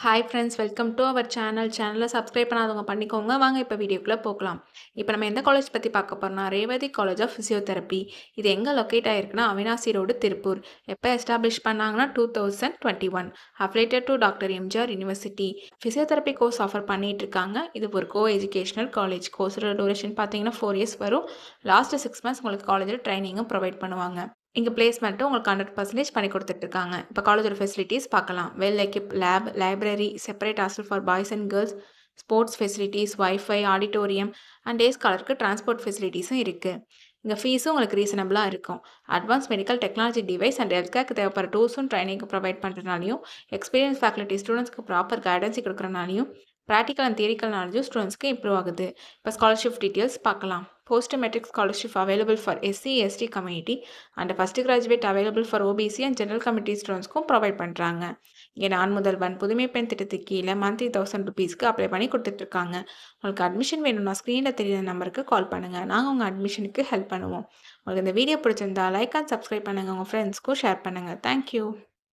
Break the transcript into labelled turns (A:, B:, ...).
A: Hi friends, welcome to our channel. சேனலை subscribe பண்ணாதவங்க பண்ணிக்கோங்க. வாங்க இப்போ வீடியோக்குள்ளே போகலாம். இப்போ நம்ம எந்த காலேஜ் பற்றி பார்க்க போகிறோம்னா, ரேவதி காலேஜ் ஆஃப் ஃபிசியோதெரப்பி. இது எங்கே லொக்கேட் ஆகிருக்குன்னா, அவினாசி ரோடு, திருப்பூர். எப்போ எஸ்டாப்ளிஷ் பண்ணாங்கன்னா 2021. Affiliated to doctor MGR university. Physiotherapy course offer பண்ணிட்டு இருக்காங்க. இது ஒரு எஜுகேஷனல் காலேஜ். கோர்ஸோட டூரேஷன் பார்த்தீங்கன்னா 4 இயர்ஸ் வரும். லாஸ்ட் 6 மந்த்ஸ் உங்களுக்கு காலேஜில் ட்ரைனிங்கும் ப்ரொவைட் பண்ணுவாங்க. இங்கே பிளேஸ்மெண்ட்டும் உங்களுக்கு 100% பண்ணி கொடுத்துட்ருக்காங்க. இப்போ காலேஜோட ஃபெசிலிட்டிஸ் பார்க்கலாம். Well equipped lab, library, separate hostel for boys and girls, sports facilities, wifi, auditorium and day ஸ்காலருக்கு டிரான்ஸ்போர்ட் ஃபெசிலிட்டிஸும் இருக்குது. இங்கே ஃபீஸும் உங்களுக்கு ரீசனபிளாக இருக்கும். Advance medical technology device and health கேருக்கு தேவைப்படுற டூல்ஸும் ட்ரைனிங்கும் ப்ரொவைட் பண்ணுறதுனாலையும், எக்ஸ்பீரியன்ஸ் ஃபேக்கல்ட்டி ஸ்டூடெண்ட்ஸ்க்கு ப்ராப்பர் கைடன்ஸ் கொடுக்குறனாலையும், ப்ராக்டிக்கல் அண்ட் தியரிக்கல் நாலேஜும் ஸ்டூடெண்ட்ஸ்க்கு இம்ப்ரூவ் ஆகுது. இப்போ ஸ்காலர்ஷிப் டீட்டெயில்ஸ் பார்க்கலாம். Post matric scholarship available for SC ST community and first graduate available for OBC and general community ஸ்டூடெண்ட்ஸ்க்கும் ப்ரொவைட் பண்ணுறாங்க. இங்கே நான் முதல்வன் புதுமை பெண் திட்டத்துக்கு கீழே மந்த்லி 1000 ருபீஸ்க்கு அப்ளை பண்ணி கொடுத்துட்ருக்காங்க. உங்களுக்கு அட்மிஷன் வேணும்னா ஸ்க்ரீனில் தெரியுற நம்பருக்கு கால் பண்ணுங்கள். நாங்கள் உங்கள் அட்மிஷனுக்கு ஹெல்ப் பண்ணுவோம். உங்களுக்கு இந்த வீடியோ பிடிச்சிருந்தா லைக் அண்ட் சப்ஸ்கிரைப் பண்ணுங்கள். உங்கள் ஃப்ரெண்ட்ஸ்க்கும் ஷேர் பண்ணுங்கள். தேங்க்யூ.